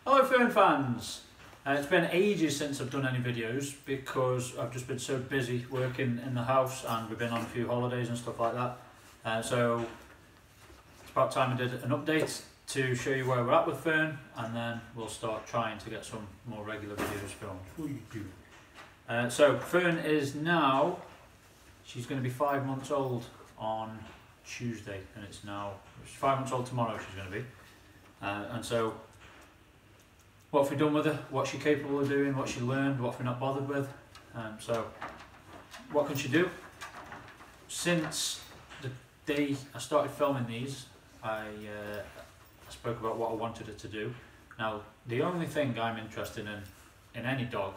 Hello Fern fans! It's been ages since I've done any videos because I've just been so busy working in the house and we've been on a few holidays and stuff like that. So it's about time I did an update to show you where we're at with Fern, and then we'll start trying to get some more regular videos filmed. So Fern is now, she's going to be 5 months old on Tuesday, and it's 5 months old tomorrow she's going to be. And so what have we done with her, what's she capable of doing, what she learned, what have we not bothered with. So what can she do? Since the day I started filming these, I spoke about what I wanted her to do. Now the only thing I'm interested in any dog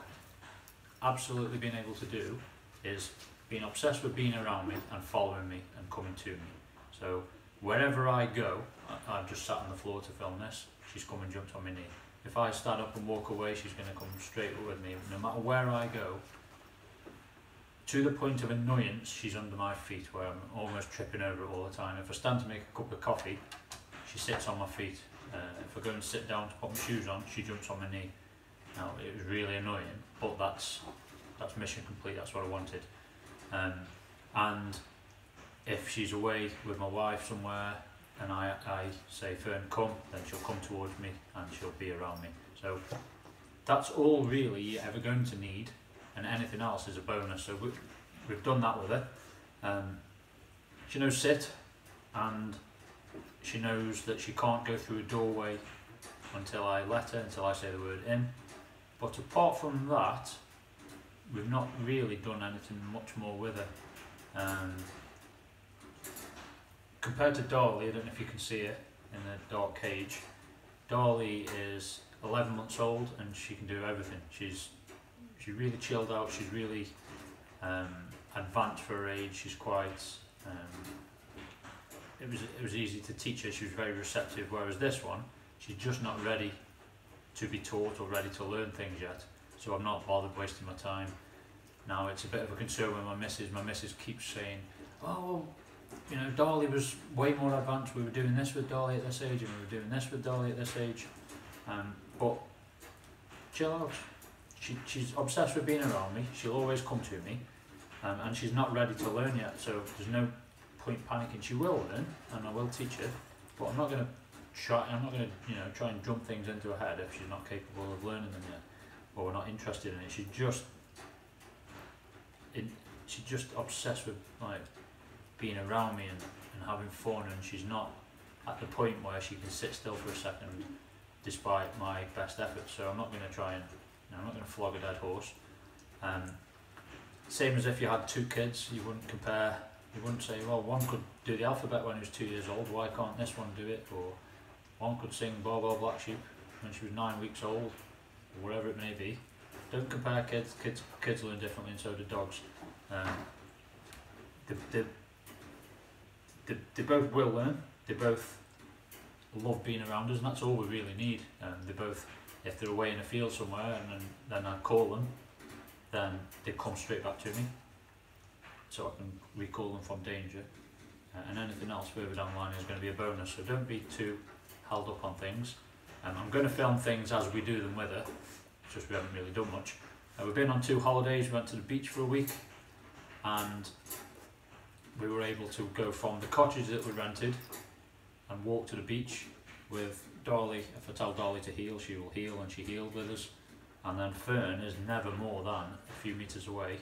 absolutely being able to do is being obsessed with being around me and following me and coming to me. So wherever I go, I've just sat on the floor to film this, she's come and jumped on my knee. If I stand up and walk away, she's going to come straight up with me. No matter where I go, to the point of annoyance, she's under my feet where I'm almost tripping over it all the time. If I stand to make a cup of coffee, she sits on my feet. If I go and sit down to put my shoes on, she jumps on my knee. Now it was really annoying, but that's mission complete. That's what I wanted. And if she's away with my wife somewhere and I say Fern come, then she'll come towards me and she'll be around me. So that's all really you're ever going to need, and anything else is a bonus. So we've done that with her. She knows sit, and she knows that she can't go through a doorway until I let her, until I say the word in. But apart from that, we've not really done anything much more with her. Compared to Darley, I don't know if you can see her in the dark cage, Darley is 11 months old and she can do everything. She's really chilled out, she's really advanced for her age, she's quite, it was easy to teach her, she was very receptive, whereas this one, she's just not ready to be taught or ready to learn things yet. So I'm not bothered wasting my time. Now it's a bit of a concern with my missus keeps saying, oh, you know, Darley was way more advanced, we were doing this with Darley at this age and we were doing this with Darley at this age. But chill out, she's obsessed with being around me, she'll always come to me, and she's not ready to learn yet, so there's no point panicking. She will learn and I will teach her, but I'm not going to try and jump things into her head if she's not capable of learning them yet, or we're not interested in it. She's just obsessed with like being around me and having fun, and she's not at the point where she can sit still for a second despite my best efforts. So I'm not going to try and, I'm not going to flog a dead horse. Same as if you had two kids, you wouldn't compare, you wouldn't say, well, one could do the alphabet when he was 2 years old, why can't this one do it? Or one could sing Baa Baa Black Sheep when she was 9 weeks old, or whatever it may be. Don't compare kids. Kids learn differently, and so do dogs. They both will learn, they both love being around us, and that's all we really need. They both, if they're away in a field somewhere and then I call them, then they come straight back to me, so I can recall them from danger. And anything else further down the line is going to be a bonus, so don't be too held up on things. I'm going to film things as we do them with her, it's just we haven't really done much. We've been on 2 holidays, we went to the beach for a week, and we were able to go from the cottage that we rented and walk to the beach with Darley. If I tell Darley to heel, she will heel, and she heeled with us. And then Fern is never more than a few metres away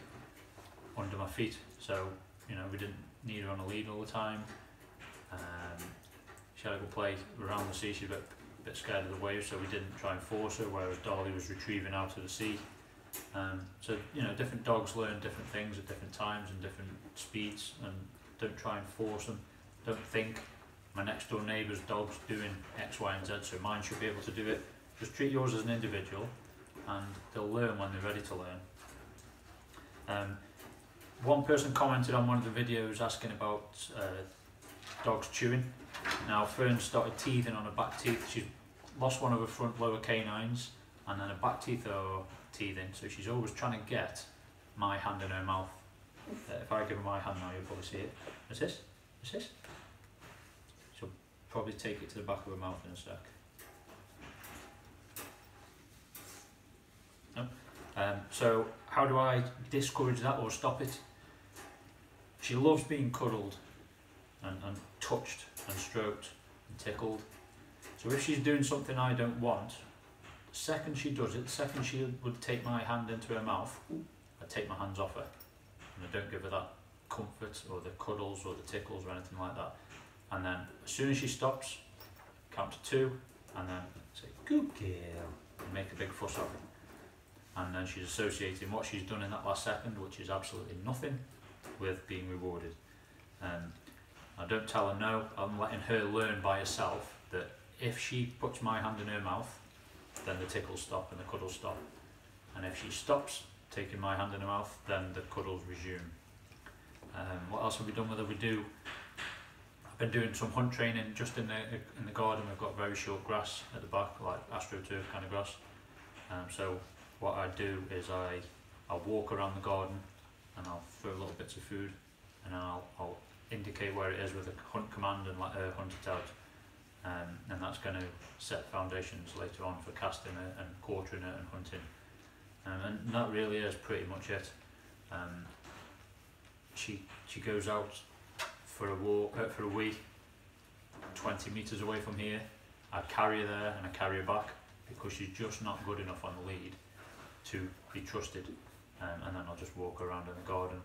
under my feet. So, you know, we didn't need her on a lead all the time. She had to go play around the sea, she was a bit scared of the waves, so we didn't try and force her, whereas Darley was retrieving out of the sea. So, you know, different dogs learn different things at different times and different speeds, and don't try and force them. Don't think my next door neighbour's dog's doing X, Y and Z, so mine should be able to do it. Just treat yours as an individual and they'll learn when they're ready to learn. One person commented on one of the videos asking about dogs chewing. Now Fern started teething on her back teeth. She's lost one of her front lower canines, and then her back teeth are teething, so she's always trying to get my hand in her mouth. If I give her my hand now, you'll probably see it. What's this? What's this? She'll probably take it to the back of her mouth in a sec. So how do I discourage that or stop it? She loves being cuddled and touched and stroked and tickled. So if she's doing something I don't want, the second she does it, the second she would take my hand into her mouth, I take my hands off her, and I don't give her that comfort or the cuddles or the tickles or anything like that. And then as soon as she stops, count to 2, and then say, good girl, and make a big fuss of it. And then she's associating what she's done in that last second, which is absolutely nothing, with being rewarded. I don't tell her no, I'm letting her learn by herself that if she puts my hand in her mouth, then the tickles stop and the cuddles stop. And if she stops taking my hand in her mouth, then the cuddles resume. What else have we done with her? I've been doing some hunt training just in the garden. We've got very short grass at the back, like AstroTurf kind of grass. So what I do is I'll walk around the garden and I'll throw little bits of food, and then I'll indicate where it is with a hunt command and let her hunt it out. And that's going to set foundations later on for casting it and quartering it and hunting. And that really is pretty much it. She goes out for a walk, for a wee, 20 metres away from here. I carry her there and I carry her back because she's just not good enough on the lead to be trusted. And then I'll just walk around in the garden,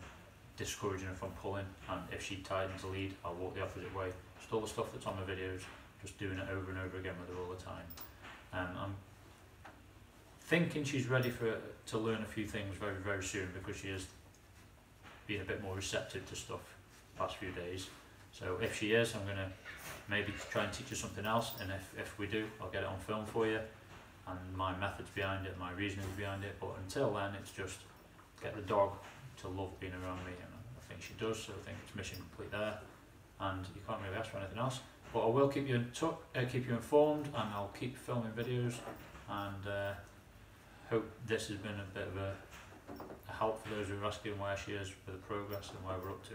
discouraging her from pulling. And if she tightens the lead, I'll walk the opposite way. Just all the stuff that's on my videos, just doing it over and over again with her all the time. I'm thinking she's ready to learn a few things very, very soon, because she is being a bit more receptive to stuff the past few days. So if she is, I'm going to maybe try and teach her something else, and if we do, I'll get it on film for you, and my methods behind it, my reasonings behind it. But until then, it's just get the dog to love being around me, and I think she does, so I think it's mission complete there, and you can't really ask for anything else. But I will keep you keep you informed, and I'll keep filming videos, and hope this has been a bit of a help for those who are asking where she is with the progress and where we're up to.